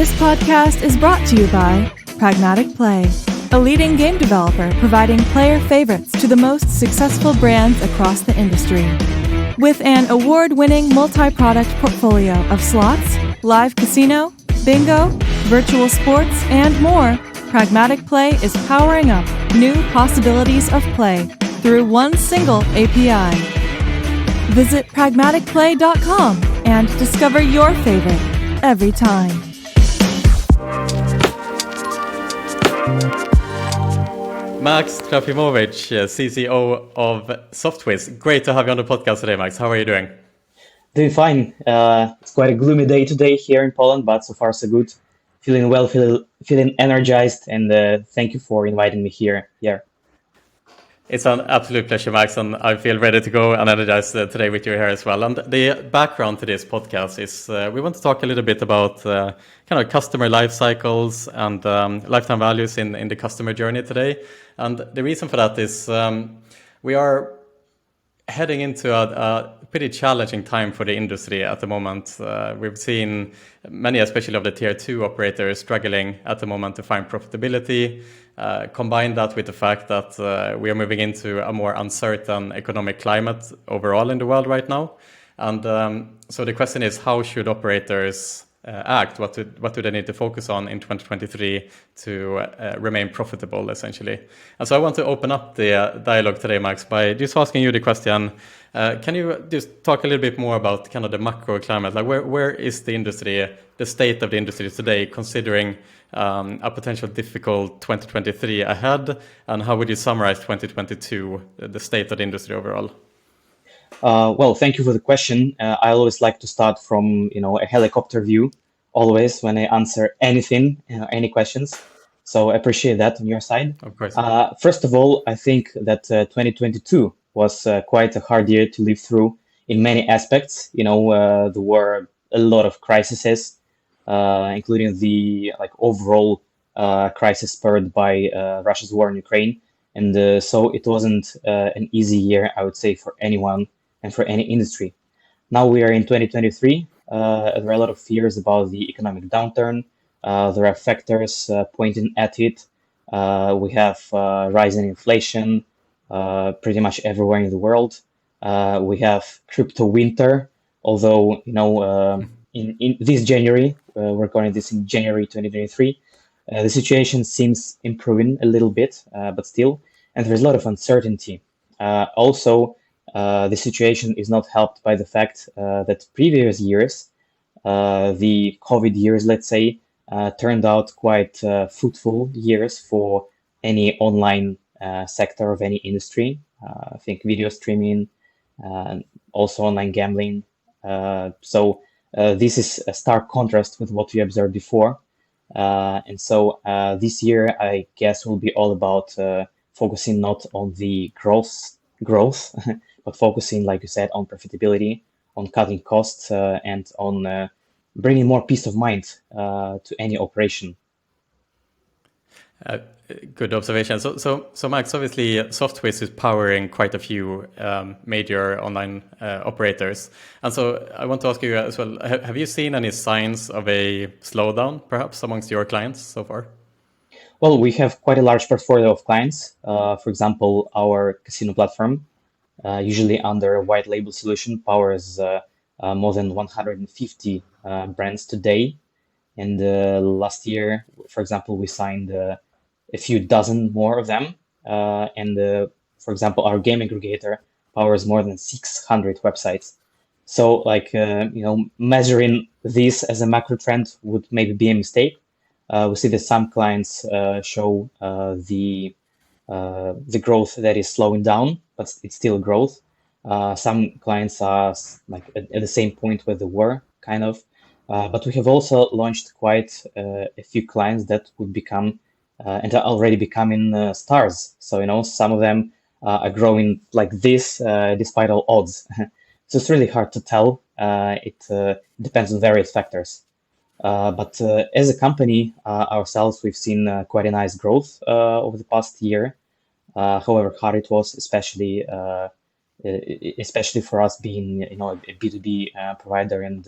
This podcast is brought to you by Pragmatic Play, a leading game developer providing player favorites to the most successful brands across the industry. With an award-winning multi-product portfolio of slots, live casino, bingo, virtual sports, and more, Pragmatic Play is powering up new possibilities of play through one single API. Visit pragmaticplay.com and discover your favorite every time. Max Trafimovich, CCO of SoftSwiss. Great to have you on the podcast today, Max. How are you doing? Doing fine. It's quite a gloomy day today here in Poland, but so far so good. Feeling well, feeling energized, and thank you for inviting me here. It's an absolute pleasure, Max, and I feel ready to go and energized today with you here as well. And the background to this podcast is we want to talk a little bit about kind of customer life cycles and lifetime values in the customer journey today. And the reason for that is we are heading into a pretty challenging time for the industry at the moment. We've seen many, especially of the tier 2 operators, struggling at the moment to find profitability. Combine that with the fact that we are moving into a more uncertain economic climate overall in the world right now. And so the question is, how should operators act? What do they need to focus on in 2023 to remain profitable, essentially? And so I want to open up the dialogue today, Max, by just asking you the question, can you just talk a little bit more about kind of the macro climate? Like where is the industry, the state of the industry today, considering a potential difficult 2023 ahead? And how would you summarize 2022, the state of the industry overall? Well, thank you for the question. I always like to start from, a helicopter view, always when I answer anything, any questions. So I appreciate that on your side. Of course. First of all, I think that 2022 was quite a hard year to live through in many aspects. There were a lot of crises, including the overall crisis spurred by Russia's war in Ukraine. And so it wasn't an easy year, I would say, for anyone and for any industry. Now we are in 2023. There are a lot of fears about the economic downturn. There are factors pointing at it. We have rising inflation pretty much everywhere in the world. We have crypto winter, although, in this January, we're calling this in January 2023, the situation seems improving a little bit, but still, and there's a lot of uncertainty. Also, the situation is not helped by the fact that previous years, the COVID years, let's say, turned out quite fruitful years for any online sector of any industry. I think video streaming, also online gambling. So this is a stark contrast with what we observed before. And so this year, I guess, will be all about focusing not on the growth, but focusing, like you said, on profitability, on cutting costs, and on bringing more peace of mind to any operation. Good observation. So Max, obviously SoftSwiss is powering quite a few major online operators. And so I want to ask you as well, have you seen any signs of a slowdown perhaps amongst your clients so far? Well, we have quite a large portfolio of clients. For example, our casino platform, usually under a white label solution, powers more than 150 brands today. And last year, for example, we signed a few dozen more of them. For example, our game aggregator powers more than 600 websites. So measuring this as a macro trend would maybe be a mistake. We see that some clients show the growth that is slowing down, but it's still growth. Some clients are at the same point where they were, kind of. But we have also launched quite a few clients that would become and are already becoming stars. So, some of them are growing like this despite all odds. So it's really hard to tell. It depends on various factors. But as a company ourselves, we've seen quite a nice growth over the past year. However hard it was, especially for us being, a B2B provider and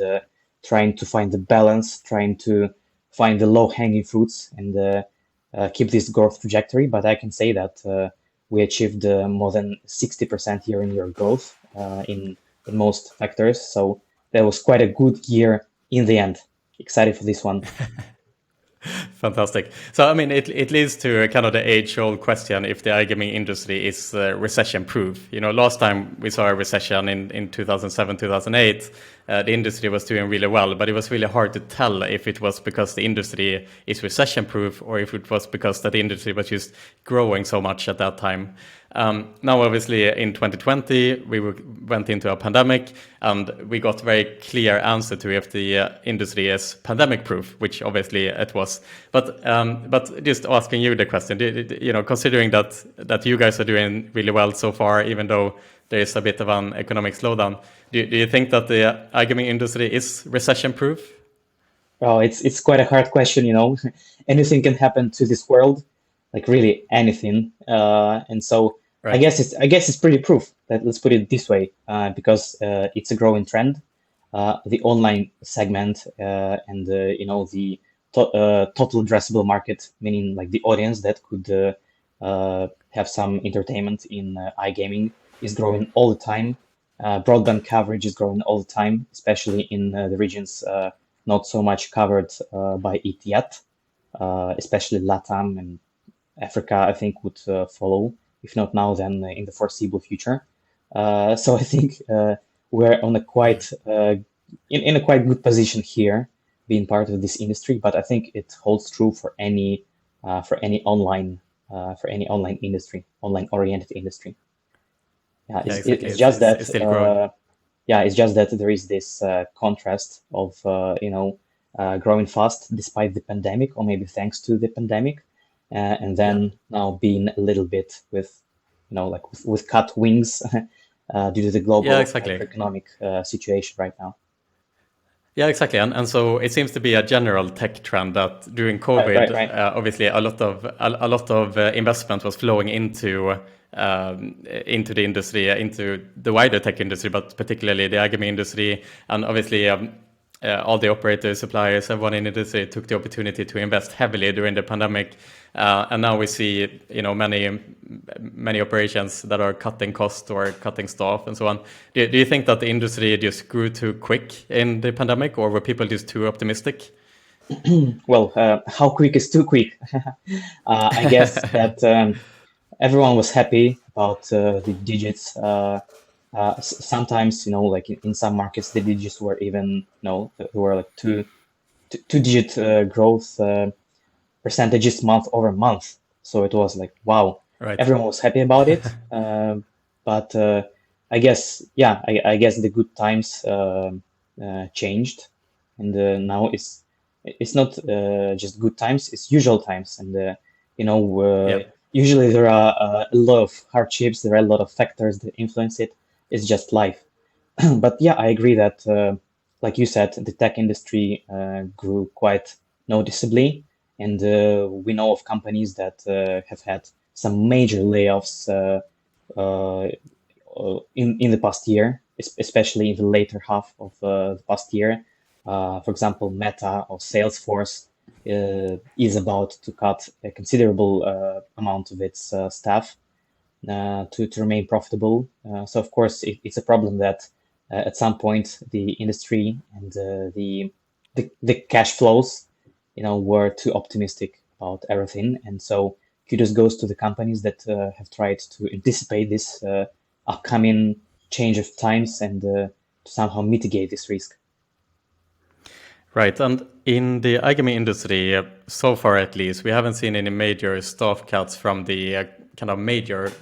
trying to find the balance, trying to find the low-hanging fruits and keep this growth trajectory. But I can say that we achieved more than 60% year-on-year growth in most factors. So that was quite a good year in the end. Excited for this one. Fantastic. So, I mean, it leads to kind of the age-old question if the iGaming industry is recession-proof. You know, last time we saw a recession in 2007, 2008, the industry was doing really well, but it was really hard to tell if it was because the industry is recession-proof or if it was because that the industry was just growing so much at that time. Now, obviously, in 2020, we went into a pandemic, and we got a very clear answer to if the industry is pandemic-proof, which obviously it was. But just asking you the question, you know, considering that you guys are doing really well so far, even though there is a bit of an economic slowdown, do you think that the iGaming industry is recession-proof? Oh, it's quite a hard question, you know. Anything can happen to this world, like really anything. And so Right. I guess it's pretty proof that, let's put it this way, because it's a growing trend. The online segment and you know, the total addressable market, meaning like the audience that could have some entertainment in iGaming, is growing all the time. Broadband coverage is growing all the time, especially in the regions not so much covered by it yet, especially LATAM and Africa, I think, would follow. If not now, then in the foreseeable future. So I think we're on a quite in a quite good position here, being part of this industry. But I think it holds true for any online industry, online oriented industry. Yeah, Yeah, exactly. it's just that it's still growing. yeah, it's just that there is this contrast of you know, growing fast despite the pandemic, or maybe thanks to the pandemic, and then now being a little bit with, you know, like with cut wings due to the global Yeah, exactly. macroeconomic situation right now. Yeah, exactly. And so it seems to be a general tech trend that during Right, COVID, right, right. obviously a lot of investment was flowing into the industry, into the wider tech industry, but particularly the iGaming industry. And obviously all the operators, suppliers, everyone in the industry took the opportunity to invest heavily during the pandemic. And now we see, you know, many operations that are cutting costs or cutting staff and so on. Do you think that the industry just grew too quick in the pandemic, or were people just too optimistic? Well, how quick is too quick? I guess that everyone was happy about the digits. Sometimes, you know, like in some markets, the digits were even, you know, there were like two-digit growth percentages month over month. So it was like, wow, Right. everyone was happy about it. But I guess, yeah, I guess the good times changed, and now it's not just good times; it's usual times, and you know, Yep. usually there are a lot of hardships, there are a lot of factors that influence it. It's just life. But yeah, I agree that, like you said, the tech industry grew quite noticeably, and we know of companies that have had some major layoffs uh, in the past year, especially in the later half of the past year. For example, Meta or Salesforce is about to cut a considerable amount of its staff to remain profitable. So of course, it's a problem that at some point the industry and the cash flows, you know, were too optimistic about everything, and so kudos goes to the companies that have tried to anticipate this upcoming change of times and to somehow mitigate this risk. Right. And in the iGaming industry, so far at least, we haven't seen any major staff cuts from the kind of major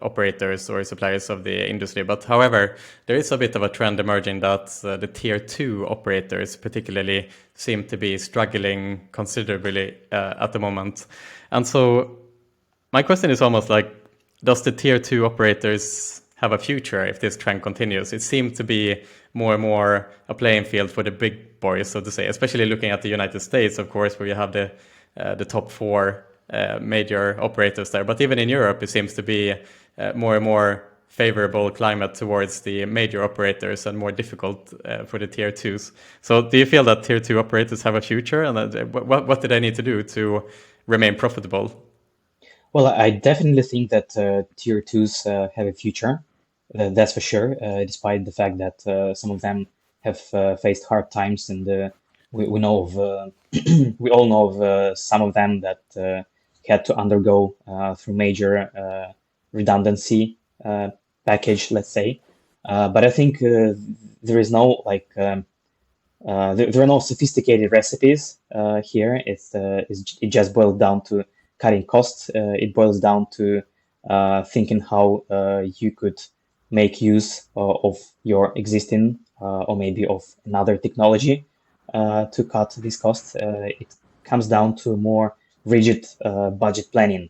operators or suppliers of the industry. But however, there is a bit of a trend emerging that the tier two operators particularly seem to be struggling considerably at the moment. And so my question is almost like, does the tier two operators have a future if this trend continues? It seems to be more and more a playing field for the big boys, so to say, especially looking at the United States, of course, where you have the top four major operators there. But even in Europe, it seems to be more and more favorable climate towards the major operators and more difficult for the tier twos. So do you feel that tier two operators have a future, and what do they need to do to remain profitable? Well, I definitely think that tier twos have a future. That's for sure, despite the fact that some of them have faced hard times, and we know of we all know of some of them that had to undergo through major redundancy package, let's say. But I think there is no there are no sophisticated recipes here. It just boils down to cutting costs. It boils down to thinking how you could make use of your existing or maybe of another technology to cut these costs. It comes down to more rigid budget planning.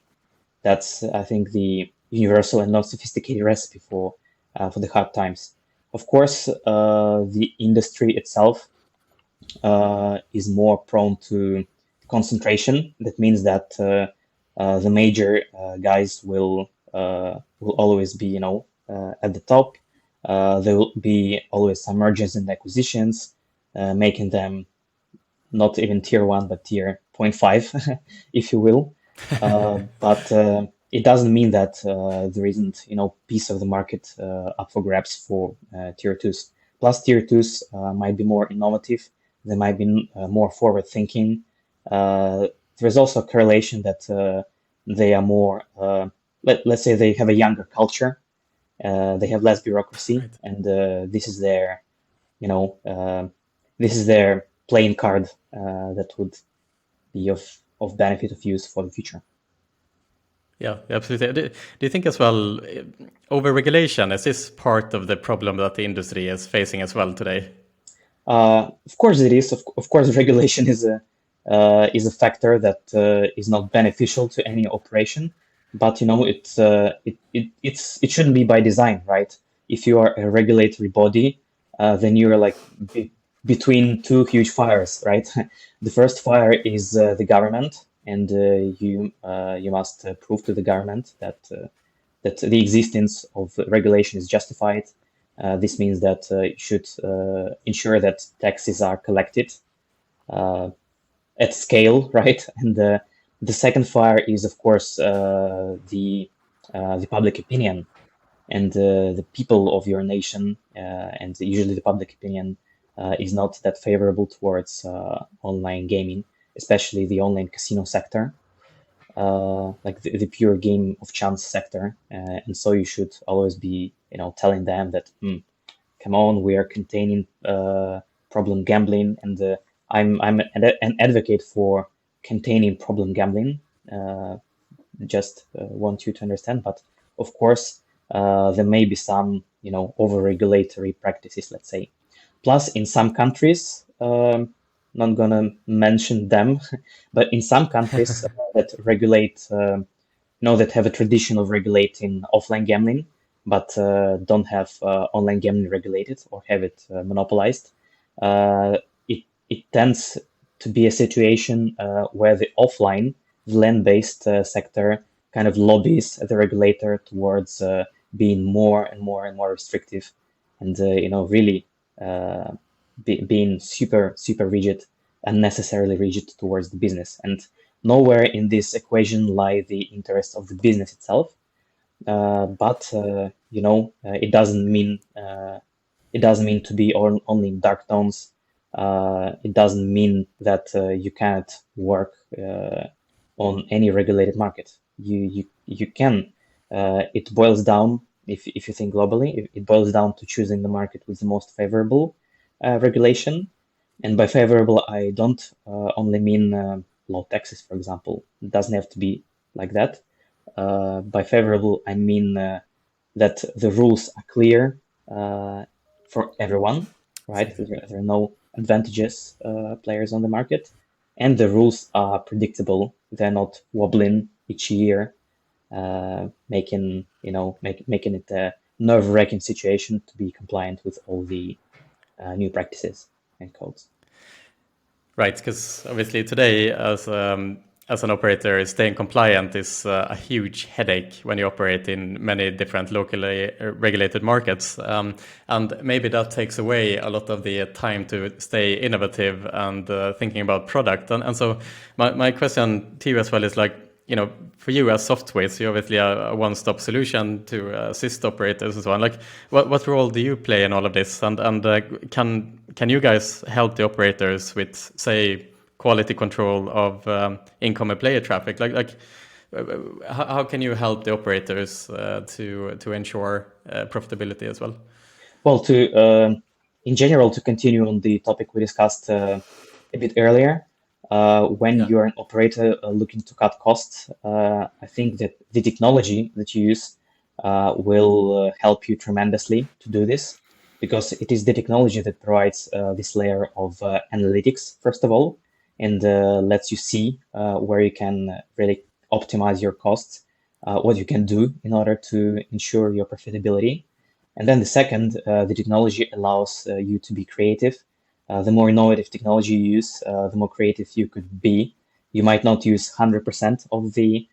That's, I think, the universal and non-sophisticated recipe for the hard times. Of course, the industry itself is more prone to concentration. That means that the major guys will always be, at the top. There will be always some mergers and acquisitions, making them not even tier one, but tier 0.5, if you will. But it doesn't mean that there isn't, piece of the market up for grabs for tier twos. Plus, tier twos might be more innovative. They might be more forward thinking. There's also a correlation that they are more, let's say they have a younger culture. They have less bureaucracy, Right. and this is their, this is their playing card that would be of benefit of use for the future. Yeah, absolutely. Do you think as well, over-regulation, is this part of the problem that the industry is facing as well today? Of course, it is. Of course, regulation is a factor that is not beneficial to any operation, but it shouldn't be by design, right? If you are a regulatory body, then you're like between two huge fires, right? The first fire is the government, and you must prove to the government that the existence of regulation is justified. This means that you should ensure that taxes are collected at scale, right? And the second fire is, of course, the public opinion and the people of your nation, and usually the public opinion is not that favorable towards online gaming, especially the online casino sector, like the pure game of chance sector. And so you should always be, telling them that, come on, we are containing problem gambling, and I'm an advocate for containing problem gambling. Just want you to understand, but of course, there may be some, over-regulatory practices, let's say. Plus, in some countries, not gonna mention them, but in some countries that regulate, that have a tradition of regulating offline gambling, but don't have online gambling regulated or have it monopolized, it tends to be a situation where the offline, the land-based sector kind of lobbies the regulator towards being more and more and more restrictive, and really being super rigid, unnecessarily rigid towards the business. And nowhere in this equation lie the interests of the business itself. But it doesn't mean to be only in dark tones. It doesn't mean that you can't work on any regulated market. You can. It boils down, if you think globally, it boils down to choosing the market with the most favorable regulation. And by favorable, I don't only mean low taxes, for example. It doesn't have to be like that. By favorable, I mean that the rules are clear for everyone, right? There are no advantages players on the market, and the rules are predictable. They're not wobbling each year, making it a nerve-wracking situation to be compliant with all the new practices and codes. Right, because obviously today, as as an operator, staying compliant is a huge headache when you operate in many different locally regulated markets. And maybe that takes away a lot of the time to stay innovative and thinking about product. And so my question to you as well is like, for you as SoftSwiss, you're obviously a one-stop solution to assist operators and so on. Like, what role do you play in all of this? And can you guys help the operators with, say, quality control of incoming player traffic? How can you help the operators to ensure profitability as well? Well, in general, to continue on the topic we discussed a bit earlier, when you're an operator looking to cut costs, I think that the technology that you use will help you tremendously to do this, because it is the technology that provides this layer of analytics, first of all, and lets you see where you can really optimize your costs, what you can do in order to ensure your profitability. And then the second, the technology allows you to be creative. The more innovative technology you use, the more creative you could be. You might not use 100% of the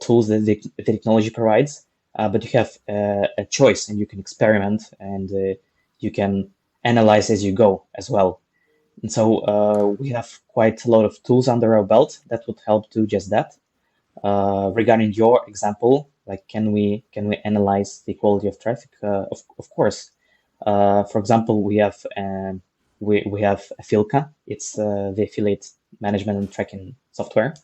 tools that the technology provides, but you have a choice, and you can experiment, and you can analyze as you go as well. And so we have quite a lot of tools under our belt that would help do just that. Regarding your example, like can we analyze the quality of traffic? Of course. For example, we have Afilka. It's the affiliate management and tracking software,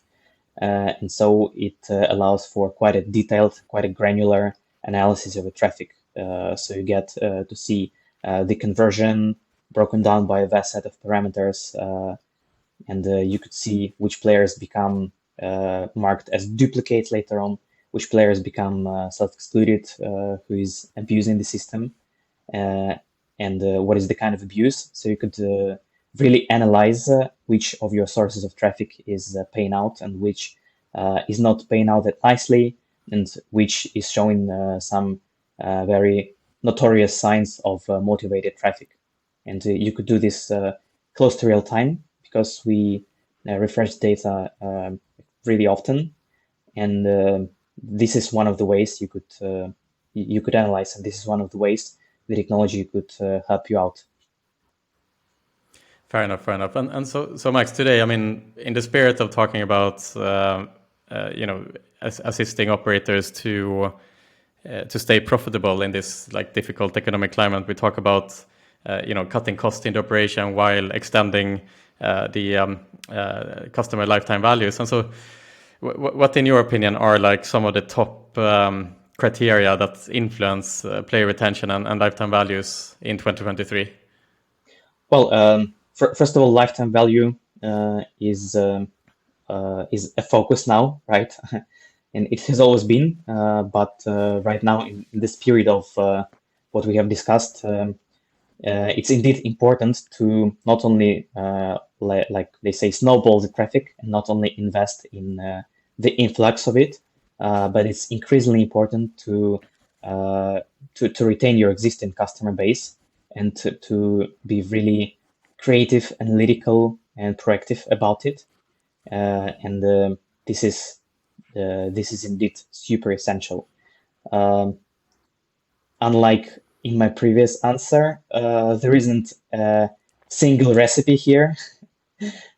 and so it allows for quite a detailed, quite a granular analysis of the traffic. So you get to see the conversion broken down by a vast set of parameters, and you could see which players become marked as duplicates later on, which players become self-excluded, who is abusing the system, and what is the kind of abuse. So you could really analyze which of your sources of traffic is paying out and which is not paying out that nicely, and which is showing some very notorious signs of motivated traffic. And you could do this close to real time, because we refresh data really often, and this is one of the ways you could analyze, and this is one of the ways the technology could help you out. Fair enough. And so Max, today, I mean, in the spirit of talking about assisting operators to stay profitable in this like difficult economic climate, we talk about cutting costs in the operation while extending the customer lifetime values. And so, what in your opinion are like some of the top criteria that influence player retention and lifetime values in 2023? Well, first of all, lifetime value is a focus now, right? And it has always been, but right now in this period of what we have discussed, it's indeed important to not only, like they say, snowball the traffic, and not only invest in the influx of it, but it's increasingly important to retain your existing customer base, and to be really creative, analytical, and proactive about it. And this is indeed super essential. Unlike in my previous answer, there isn't a single recipe here.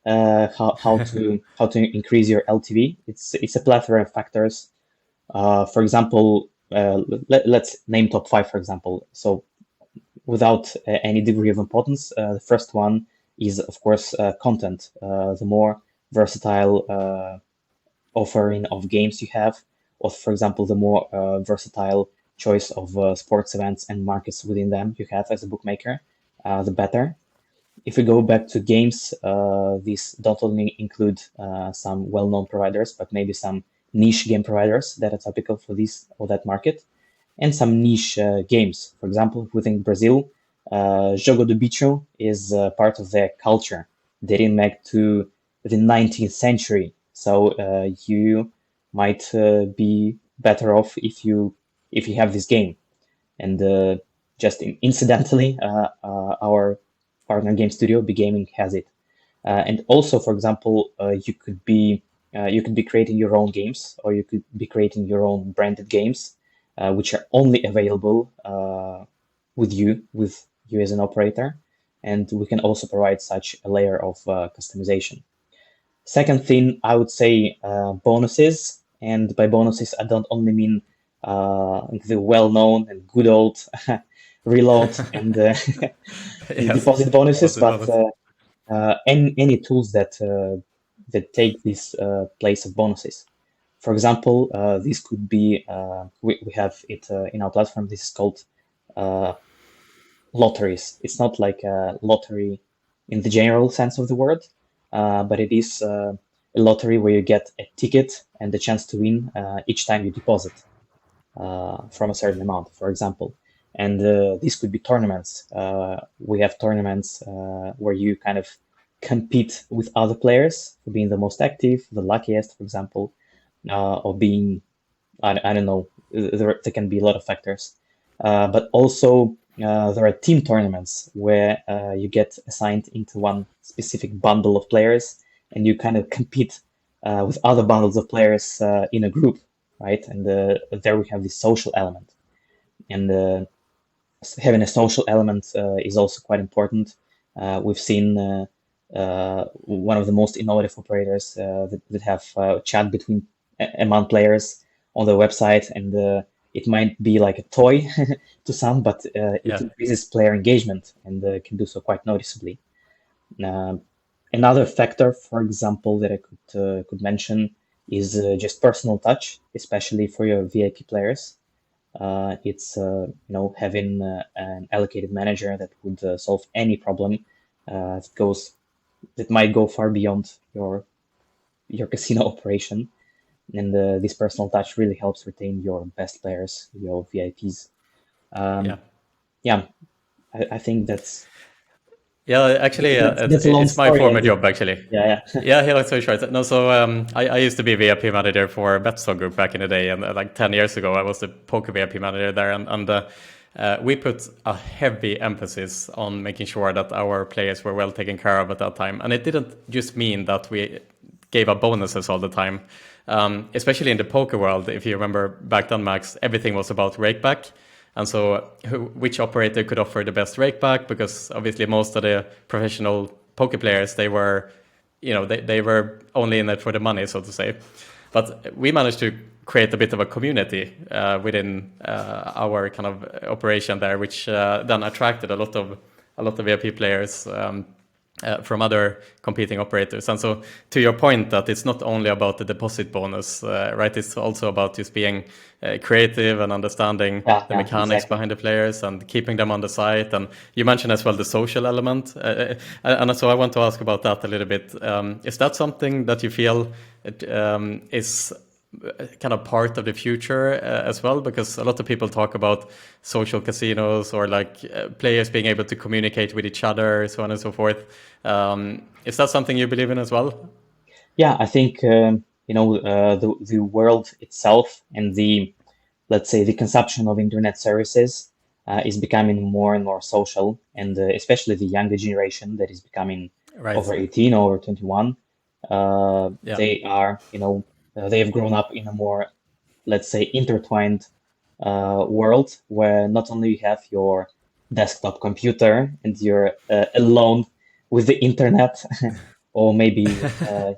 How to increase your LTV. It's a plethora of factors. For example, let's name top 5, for example. So without any degree of importance, the first one is, of course, content. The more versatile offering of games you have, or for example, the more versatile choice of sports events and markets within them you have as a bookmaker, the better. If we go back to games, these don't only include some well-known providers, but maybe some niche game providers that are typical for this or that market, and some niche games. For example, within Brazil, Jogo do Bicho is part of their culture, dating back to the 19th century. So you might be better off if you have this game. And just incidentally, our partner game studio, Gaming, has it. And also, for example, you could be you could be creating your own games, or you could be creating your own branded games, which are only available with you as an operator. And we can also provide such a layer of customization. Second thing, I would say bonuses. And by bonuses, I don't only mean the well-known and good old reload and the Yes, deposit bonuses, deposit but bonus. any tools that take this place of bonuses. For example, this could be we have it in our platform. This is called uh, lotteries. It's not like a lottery in the general sense of the word, but it is a lottery where you get a ticket and the chance to win each time you deposit from a certain amount, for example. And these could be tournaments. We have tournaments where you kind of compete with other players for being the most active, the luckiest, for example, or being, I don't know, there can be a lot of factors. But also, there are team tournaments where you get assigned into one specific bundle of players and you kind of compete with other bundles of players in a group, right? And there we have this social element. And having a social element is also quite important. We've seen one of the most innovative operators that have chat between among players on their website, and it might be like a toy to some, but it Yeah, increases player engagement and can do so quite noticeably. Another factor, for example, that I could mention is just personal touch, especially for your VIP players. It's having an allocated manager that would solve any problem that might go far beyond your casino operation. And this personal touch really helps retain your best players, your VIPs. yeah. Yeah, I think that's Yeah, actually, that's a long it's my story. former job, actually. Yeah, yeah. Yeah, yeah, that's so short. No, so I used to be VIP manager for Betso Group back in the day, and like 10 years ago, I was the poker VIP manager there, and we put a heavy emphasis on making sure that our players were well taken care of at that time. And it didn't just mean that we gave up bonuses all the time. Especially in the poker world, if you remember back then, Max, everything was about rakeback. And so which operator could offer the best rakeback? Because obviously most of the professional poker players, they were, they were only in it for the money, so to say. But we managed to create a bit of a community within our kind of operation there, which then attracted a lot of VIP players from other competing operators. And so to your point that it's not only about the deposit bonus, right? It's also about just being creative and understanding the mechanics Exactly. behind the players and keeping them on the site. And you mentioned as well the social element. And so I want to ask about that a little bit. Is that something that you feel is kind of part of the future as well? Because a lot of people talk about social casinos or like players being able to communicate with each other, so on and so forth. Is that something you believe in as well? Yeah, I think the world itself and let's say the consumption of internet services is becoming more and more social, and especially the younger generation that is becoming Right. over 18 or over 21. Yeah. They are, they have grown up in a more, let's say, intertwined world where not only you have your desktop computer and you're alone with the internet, or maybe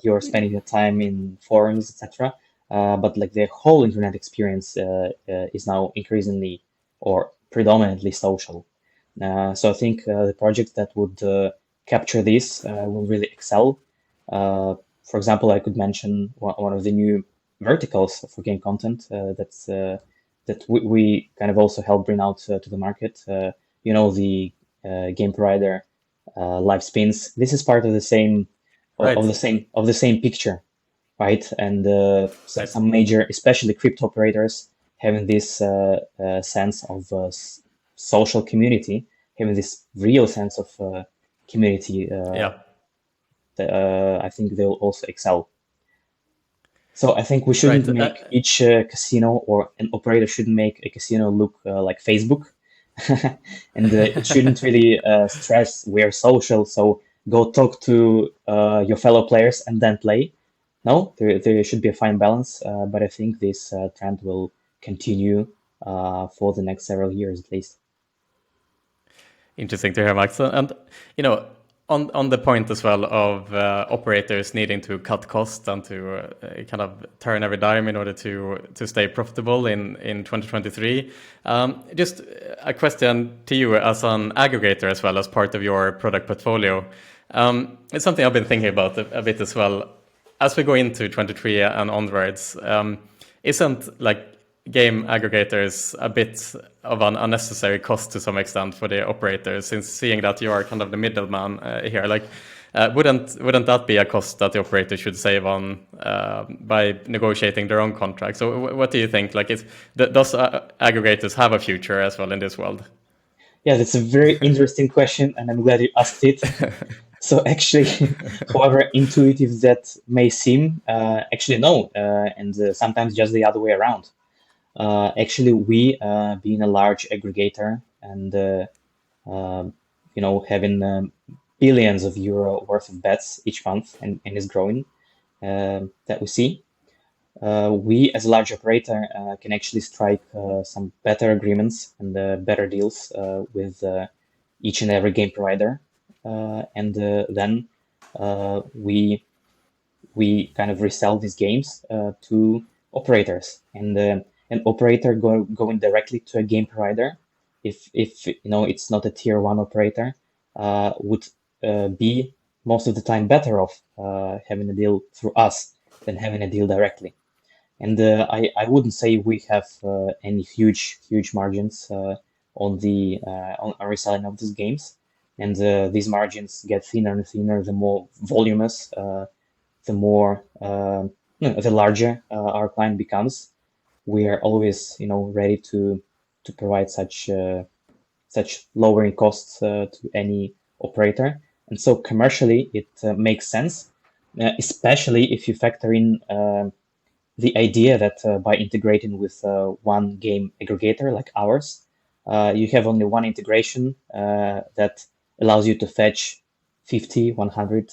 you're spending your time in forums, etc. But like the whole internet experience is now increasingly or predominantly social. So I think the projects that would capture this will really excel. For example, I could mention one of the new verticals for game content that we kind of also help bring out to the market. The game provider live spins. This is part of the same Right. of the same picture, right? And Right. some major, especially crypto operators, having this sense of social community, having this real sense of community. Yeah. I think they'll also excel. So I think we Right. shouldn't make each casino, or an operator shouldn't make a casino look like Facebook, and it shouldn't really stress we're social. So go talk to your fellow players and then play. no, there should be a fine balance, but I think this trend will continue for the next several years at least. Interesting to hear, Max. And you know, on the point as well of operators needing to cut costs and to kind of turn every dime in order to stay profitable in 2023. Just a question to you as an aggregator as well as part of your product portfolio. It's something I've been thinking about a bit as well. As we go into 23 and onwards, isn't like game aggregators a bit of an unnecessary cost to some extent for the operators, since seeing that you are kind of the middleman here? Like, wouldn't that be a cost that the operator should save on by negotiating their own contract? So what do you think? Like, does aggregators have a future as well in this world? Yeah, that's a very interesting question, and I'm glad you asked it. So actually, however intuitive that may seem, actually no, and sometimes just the other way around. Actually, we, being a large aggregator and having billions of euro worth of bets each month, and is growing, that we see. We, as a large operator, can actually strike some better agreements and better deals with each and every game provider, and then we kind of resell these games to operators, and an operator going directly to a game provider, if it's not a tier one operator, would be most of the time better off having a deal through us than having a deal directly. And I wouldn't say we have any huge margins on our reselling of these games, and these margins get thinner and thinner the more voluminous, the more the larger our client becomes. We are always ready to provide such lowering costs to any operator, and so commercially it makes sense, especially if you factor in the idea that by integrating with one game aggregator like ours, you have only one integration that allows you to fetch 50, 100.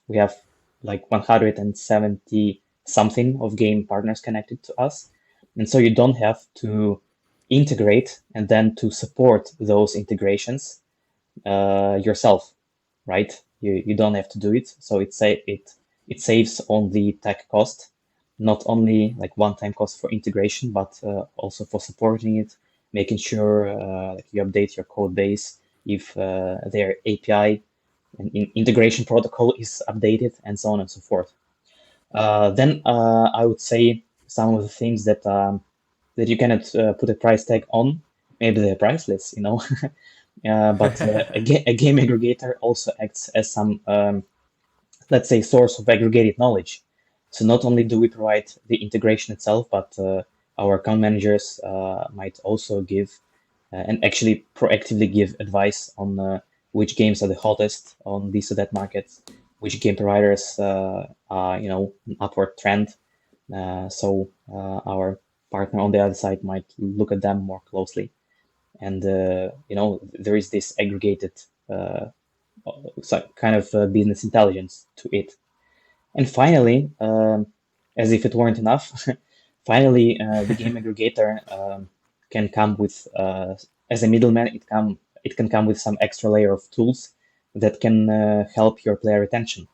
We have like 170 something of game partners connected to us. And so you don't have to integrate and then to support those integrations yourself, right? You don't have to do it. So it saves on the tech cost, not only like one-time cost for integration, but also for supporting it, making sure like you update your code base if their API and integration protocol is updated, and so on and so forth. Then I would say some of the things that you cannot put a price tag on. Maybe they're priceless, but a game aggregator also acts as some let's say, source of aggregated knowledge. So not only do we provide the integration itself, but our account managers might also give and actually proactively give advice on which games are the hottest on this or that market, which game providers are, an upward trend. So our partner on the other side might look at them more closely. And, there is this aggregated kind of business intelligence to it. And finally, as if it weren't enough, finally, the game aggregator can come with, as a middleman, it can come with some extra layer of tools that can help your player retention.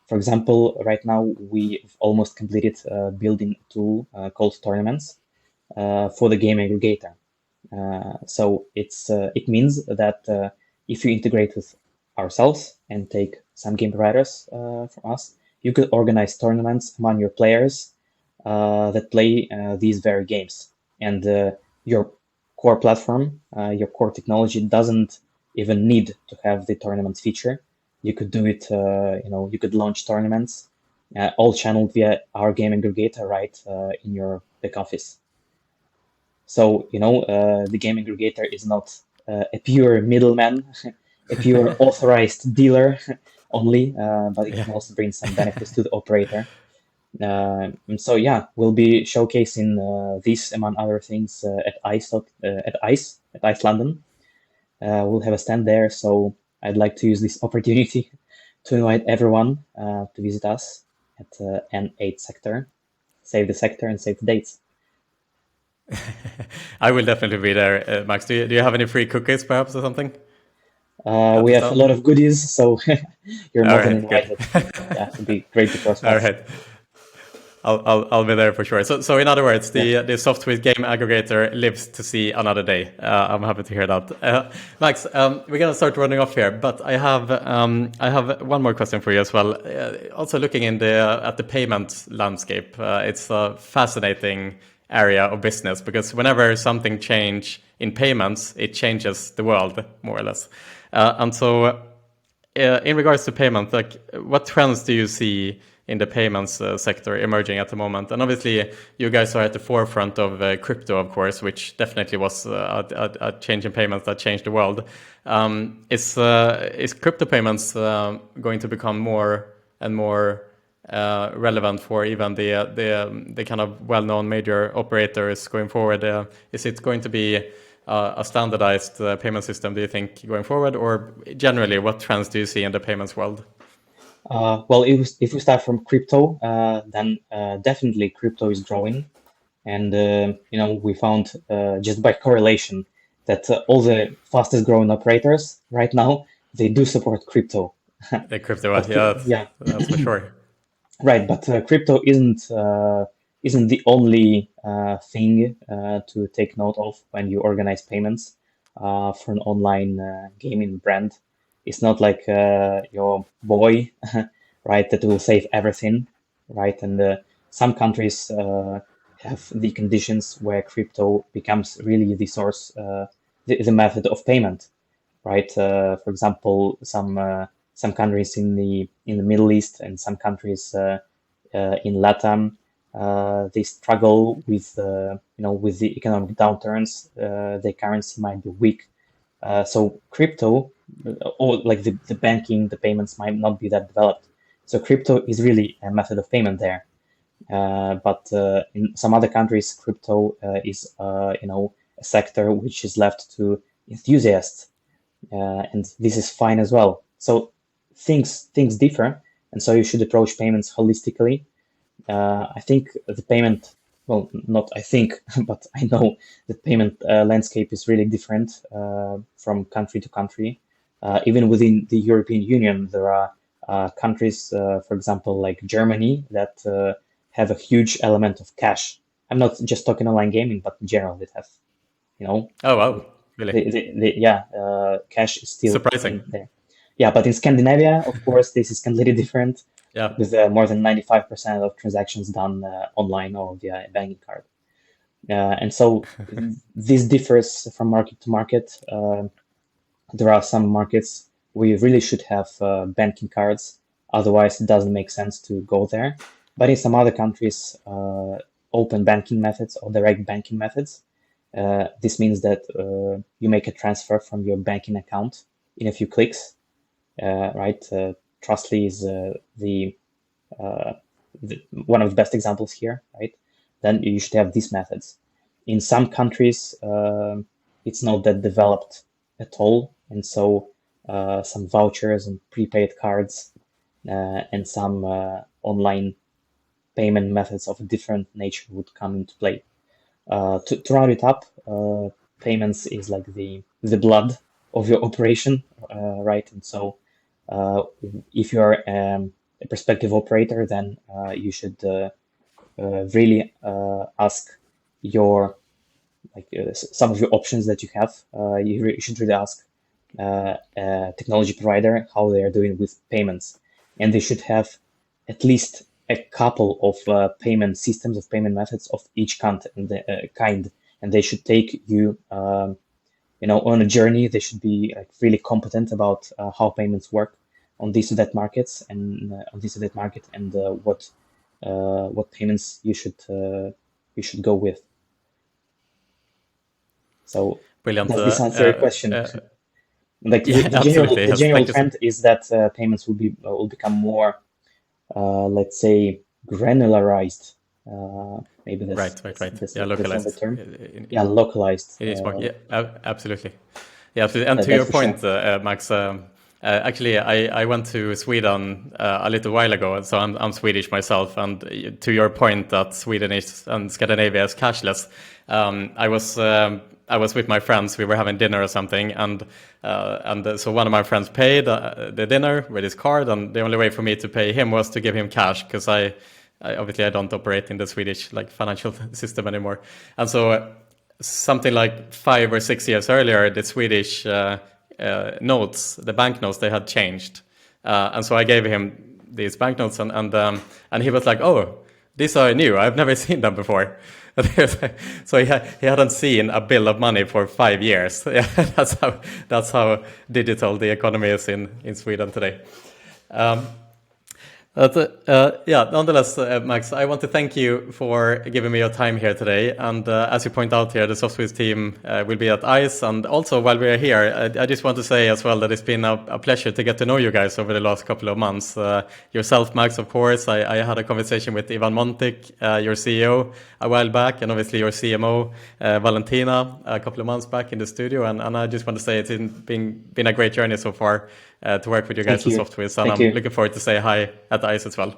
For example, right now we've almost completed building a tool called Tournaments for the game aggregator. So it means that if you integrate with ourselves and take some game providers from us, you could organize tournaments among your players that play these very games. And your core platform, your core technology doesn't even need to have the tournaments feature. You could do it, you could launch tournaments all channeled via our game aggregator right in your back office. So, the game aggregator is not a pure middleman, a pure authorized dealer only, but it can also bring some benefits to the operator. And so, yeah, we'll be showcasing this among other things at ICE London. We'll have a stand there, so I'd like to use this opportunity to invite everyone to visit us. at N8 sector. Save the sector and save the dates. I will definitely be there. Max, do you have any free cookies perhaps or something? We have a lot of goodies, so you're All more than right, good. invited. Yeah, it would be great to cross All paths. right. I'll be there for sure. So in other words, Yeah. the SoftSwiss game aggregator lives to see another day. I'm happy to hear that. Max, we're gonna start running off here, but I have one more question for you as well. Also looking at the payment landscape, it's a fascinating area of business because whenever something change in payments, it changes the world more or less. And so in regards to payment, like what trends do you see in the payments sector emerging at the moment? And obviously, you guys are at the forefront of crypto, of course, which definitely was a change in payments that changed the world. Is crypto payments going to become more and more relevant for even the kind of well-known major operators going forward? Is it going to be a standardized payment system, do you think, going forward? Or generally, what trends do you see in the payments world? Well, if we start from crypto, then definitely crypto is growing. And, we found just by correlation that all the fastest growing operators right now, they do support crypto. The crypto, But yeah, yeah, that's for sure. right. But crypto isn't the only thing to take note of when you organize payments for an online gaming brand. It's not like your boy, right, that will save everything, right? And some countries have the conditions where crypto becomes really the source, the method of payment, right? For example, some countries in the Middle East and some countries in LATAM, they struggle with with the economic downturns. Their currency might be weak, so crypto or like the banking, the payments might not be that developed. So crypto is really a method of payment there. But in some other countries, crypto is a sector which is left to enthusiasts, and this is fine as well. So things differ, and so you should approach payments holistically. I think the payment, well, not I think, but I know the payment landscape is really different from country to country. Even within the European Union, there are countries, for example, like Germany, that have a huge element of cash. I'm not just talking online gaming, but in general, they have, Oh, wow, really? cash is still Surprising. in there. Yeah, but in Scandinavia, of course, this is completely different Yeah. with more than 95% of transactions done online or via a banking card. And so this differs from market to market. There are some markets where you really should have banking cards, otherwise it doesn't make sense to go there. But in some other countries, open banking methods or direct banking methods. This means that you make a transfer from your banking account in a few clicks, right? Trustly is one of the best examples here, right? Then you should have these methods. In some countries, it's not that developed at all, and so some vouchers and prepaid cards and some online payment methods of a different nature would come into play. To round it up, payments is like the blood of your operation, right? And so if you are a prospective operator, then you should really ask your some of your options that you have. You should really ask a technology provider how they are doing with payments, and they should have at least a couple of payment systems of payment methods of each kind, and they should take you on a journey. They should be really competent about how payments work on this or that markets and on this or that market, and what payments you should go with. So Brilliant. does this answer your question? Like Yeah, the absolutely. Yes, general thank you. trend is that payments will become more, let's say, granularized. Maybe Right. that's Yeah, that's not the localized. term. Yeah, localized. It is more. Yeah, absolutely. Yeah, absolutely. And to That's your for point, sure. Max, Actually, I went to Sweden a little while ago, so I'm Swedish myself. And to your point that Sweden is and Scandinavia is cashless, I was with my friends. We were having dinner or something, and so one of my friends paid the dinner with his card, and the only way for me to pay him was to give him cash, because I obviously I don't operate in the Swedish like financial system anymore. And so something like 5 or 6 years earlier, the Swedish notes, the banknotes, they had changed, and so I gave him these banknotes, and he was like, "Oh, these are new. I've never seen them before." So he hadn't seen a bill of money for 5 years. Yeah, that's how digital the economy is in Sweden today. Nonetheless, Max, I want to thank you for giving me your time here today. And as you point out here, the SoftSwiss team will be at ICE. And also, while we are here, I just want to say as well that it's been a pleasure to get to know you guys over the last couple of months. Yourself, Max, of course. I had a conversation with Ivan Montik, your CEO, a while back, and obviously your CMO, Valentina, a couple of months back in the studio. And I just want to say it's been a great journey so far. To work with you guys at SoftSwiss, and I'm looking forward to say hi at ICE as well.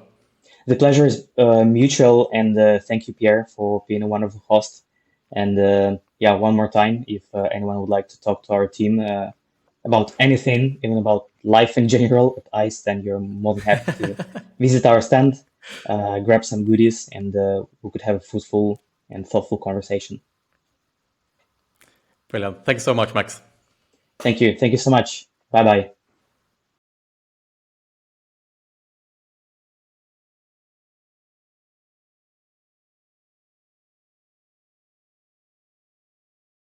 The pleasure is mutual, and thank you, Pierre, for being a wonderful host. And one more time, if anyone would like to talk to our team about anything, even about life in general at ICE, then you're more than happy to visit our stand, grab some goodies, and we could have a fruitful and thoughtful conversation. Brilliant. Thanks so much, Max. Thank you. Thank you so much. Bye-bye.